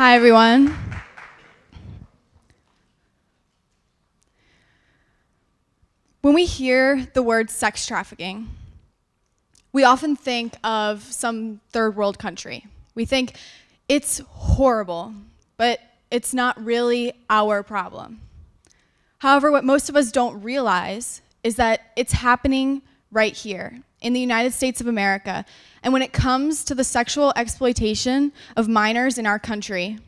Hi, everyone. When we hear the word sex trafficking, we often think of some third world country. We think it's horrible, but it's not really our problem. However, what most of us don't realize is that it's happening right here in the United States of America. And when it comes to the sexual exploitation of minors in our country,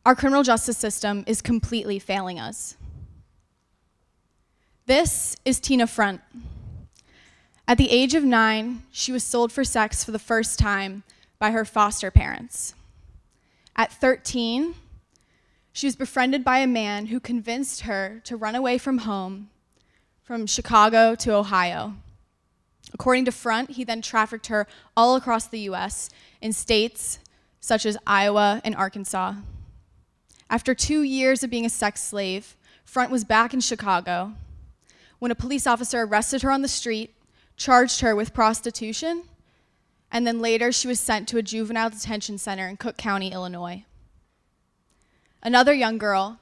our criminal justice system is completely failing us. This is Tina Front. At the age of 9, she was sold for sex for the first time by her foster parents. At 13, she was befriended by a man who convinced her to run away from home from Chicago to Ohio. According to Front, he then trafficked her all across the US in states such as Iowa and Arkansas. After 2 years of being a sex slave, Front was back in Chicago when a police officer arrested her on the street, charged her with prostitution, and then later she was sent to a juvenile detention center in Cook County, Illinois. Another young girl,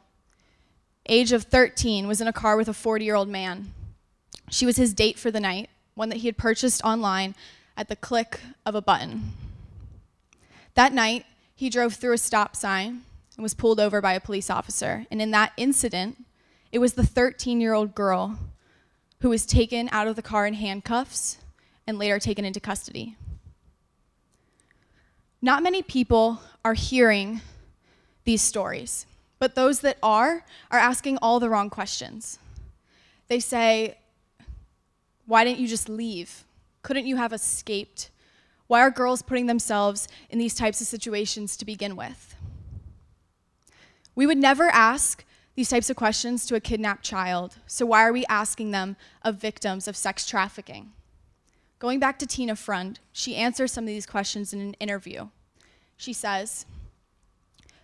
age of 13, was in a car with a 40-year-old man. She was his date for the night, one that he had purchased online at the click of a button. That night, he drove through a stop sign and was pulled over by a police officer. And in that incident, it was the 13-year-old girl who was taken out of the car in handcuffs and later taken into custody. Not many people are hearing these stories, but those that are asking all the wrong questions. They say, why didn't you just leave? Couldn't you have escaped? Why are girls putting themselves in these types of situations to begin with? We would never ask these types of questions to a kidnapped child, so why are we asking them of victims of sex trafficking? Going back to Tina Front, she answers some of these questions in an interview. She says,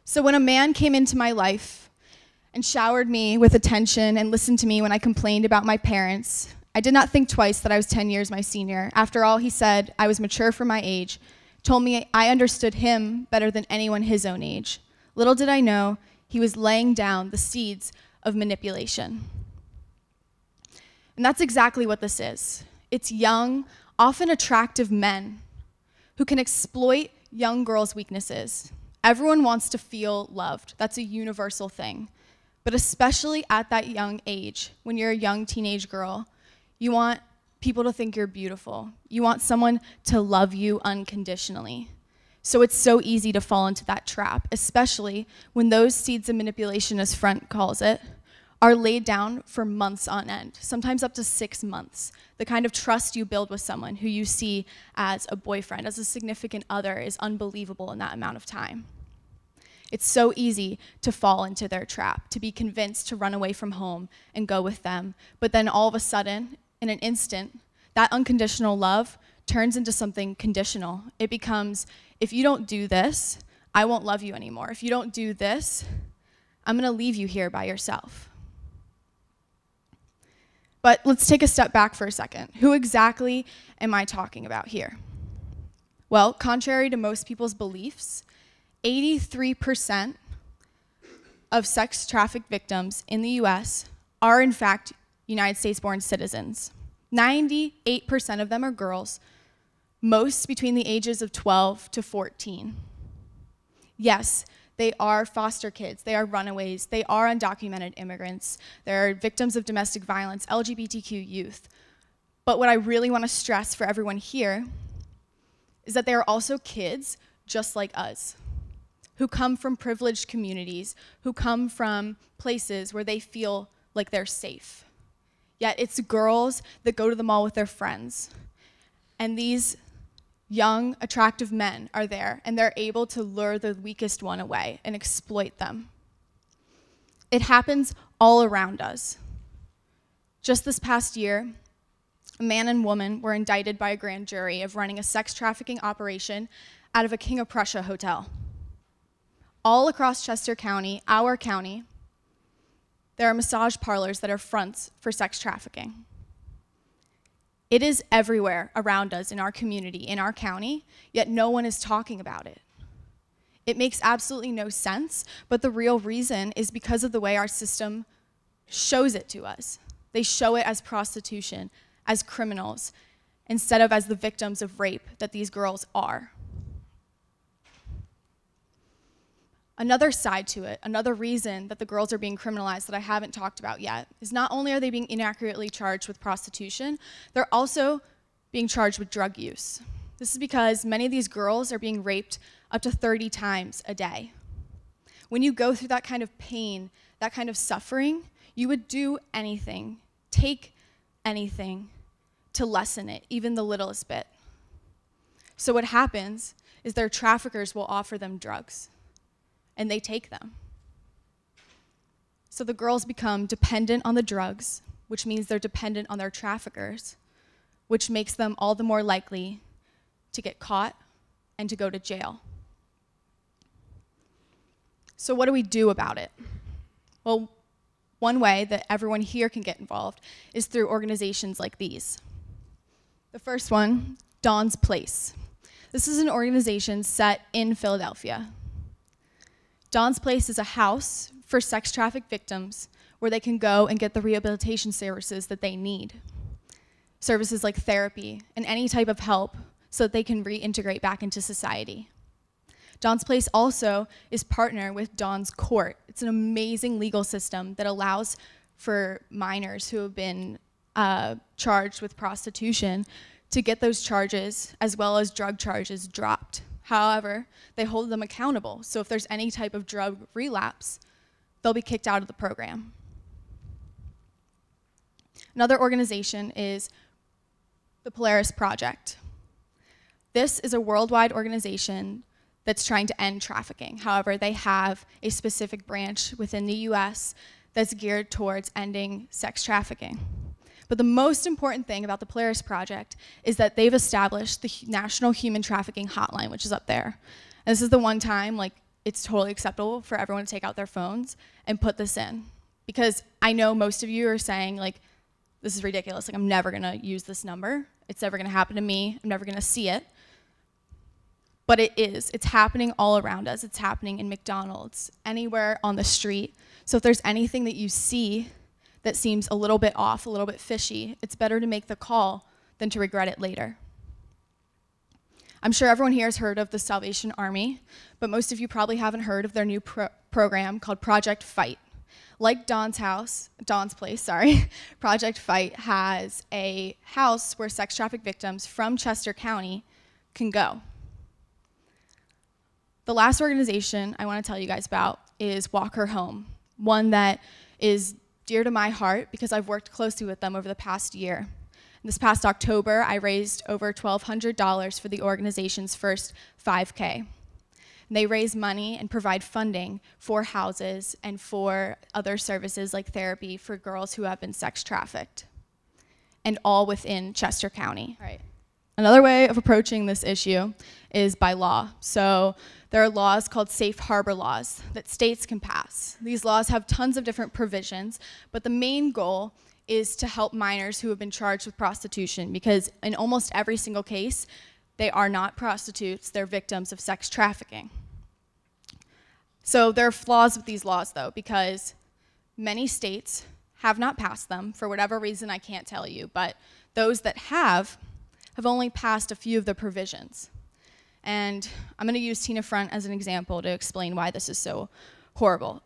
"So when a man came into my life and showered me with attention and listened to me when I complained about my parents, I did not think twice that I was 10 years my senior. After all, he said I was mature for my age, told me I understood him better than anyone his own age. Little did I know he was laying down the seeds of manipulation." And that's exactly what this is. It's young, often attractive men who can exploit young girls' weaknesses. Everyone wants to feel loved. That's a universal thing. But especially at that young age, when you're a young teenage girl, you want people to think you're beautiful. You want someone to love you unconditionally. So it's so easy to fall into that trap, especially when those seeds of manipulation, as Front calls it, are laid down for months on end, sometimes up to 6 months. The kind of trust you build with someone who you see as a boyfriend, as a significant other, is unbelievable in that amount of time. It's so easy to fall into their trap, to be convinced to run away from home and go with them. But then all of a sudden, in an instant, that unconditional love turns into something conditional. It becomes, if you don't do this, I won't love you anymore. If you don't do this, I'm gonna leave you here by yourself. But let's take a step back for a second. Who exactly am I talking about here? Well, contrary to most people's beliefs, 83% of sex trafficked victims in the US are in fact United States-born citizens. 98% of them are girls, most between the ages of 12 to 14. Yes, they are foster kids, they are runaways, they are undocumented immigrants, they're victims of domestic violence, LGBTQ youth. But what I really want to stress for everyone here is that they are also kids just like us, who come from privileged communities, who come from places where they feel like they're safe. Yet it's girls that go to the mall with their friends, and these young, attractive men are there, and they're able to lure the weakest one away and exploit them. It happens all around us. Just this past year, a man and woman were indicted by a grand jury of running a sex trafficking operation out of a King of Prussia hotel. All across Chester County, our county, there are massage parlors that are fronts for sex trafficking. It is everywhere around us in our community, in our county, yet no one is talking about it. It makes absolutely no sense, but the real reason is because of the way our system shows it to us. They show it as prostitution, as criminals, instead of as the victims of rape that these girls are. Another side to it, another reason that the girls are being criminalized that I haven't talked about yet, is not only are they being inaccurately charged with prostitution, they're also being charged with drug use. This is because many of these girls are being raped up to 30 times a day. When you go through that kind of pain, that kind of suffering, you would do anything, take anything to lessen it, even the littlest bit. So what happens is their traffickers will offer them drugs, and they take them. So the girls become dependent on the drugs, which means they're dependent on their traffickers, which makes them all the more likely to get caught and to go to jail. So what do we do about it? Well, one way that everyone here can get involved is through organizations like these. The first one, Dawn's Place. This is an organization set in Philadelphia. Dawn's Place is a house for sex trafficked victims where they can go and get the rehabilitation services that they need. Services like therapy and any type of help so that they can reintegrate back into society. Dawn's Place also is partnered with Dawn's Court. It's an amazing legal system that allows for minors who have been charged with prostitution to get those charges as well as drug charges dropped. However, they hold them accountable. So if there's any type of drug relapse, they'll be kicked out of the program. Another organization is the Polaris Project. This is a worldwide organization that's trying to end trafficking. However, they have a specific branch within the US that's geared towards ending sex trafficking. But the most important thing about the Polaris Project is that they've established the National Human Trafficking Hotline, which is up there. And this is the one time, it's totally acceptable for everyone to take out their phones and put this in. Because I know most of you are saying, this is ridiculous. I'm never gonna use this number. It's never gonna happen to me. I'm never gonna see it. But it is. It's happening all around us. It's happening in McDonald's, anywhere on the street. So if there's anything that you see that seems a little bit off, a little bit fishy, it's better to make the call than to regret it later. I'm sure everyone here has heard of the Salvation Army, but most of you probably haven't heard of their new program called Project Fight. Like Dawn's Place, Project Fight has a house where sex trafficked victims from Chester County can go. The last organization I want to tell you guys about is Walk Her Home, one that is dear to my heart because I've worked closely with them over the past year. This past October, I raised over $1,200 for the organization's first 5K. They raise money and provide funding for houses and for other services like therapy for girls who have been sex trafficked, and all within Chester County. All right. Another way of approaching this issue is by law. So there are laws called safe harbor laws that states can pass. These laws have tons of different provisions, but the main goal is to help minors who have been charged with prostitution, because in almost every single case, they are not prostitutes, they're victims of sex trafficking. So there are flaws with these laws though, because many states have not passed them for whatever reason I can't tell you, but those that have only passed a few of the provisions. And I'm going to use Tina Front as an example to explain why this is so horrible.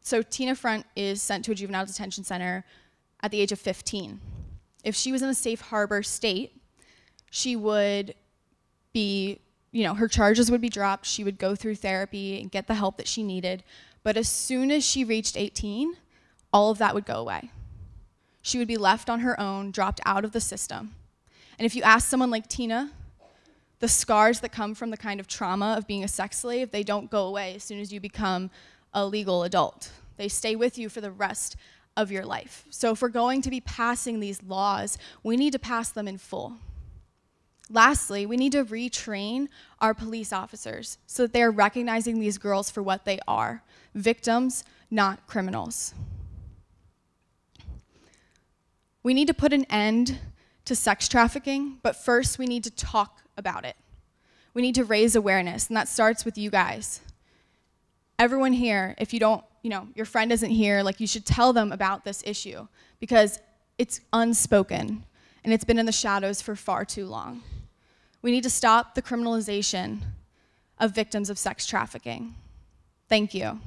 So Tina Front is sent to a juvenile detention center at the age of 15. If she was in a safe harbor state, she would be, her charges would be dropped, she would go through therapy and get the help that she needed, but as soon as she reached 18, all of that would go away. She would be left on her own, dropped out of the system. And if you ask someone like Tina, the scars that come from the kind of trauma of being a sex slave, they don't go away as soon as you become a legal adult. They stay with you for the rest of your life. So if we're going to be passing these laws, we need to pass them in full. Lastly, we need to retrain our police officers so that they're recognizing these girls for what they are, victims, not criminals. We need to put an end to sex trafficking, but first we need to talk about it. We need to raise awareness, and that starts with you guys. Everyone here, if you don't, your friend isn't here, like, you should tell them about this issue because it's unspoken and it's been in the shadows for far too long. We need to stop the criminalization of victims of sex trafficking. Thank you.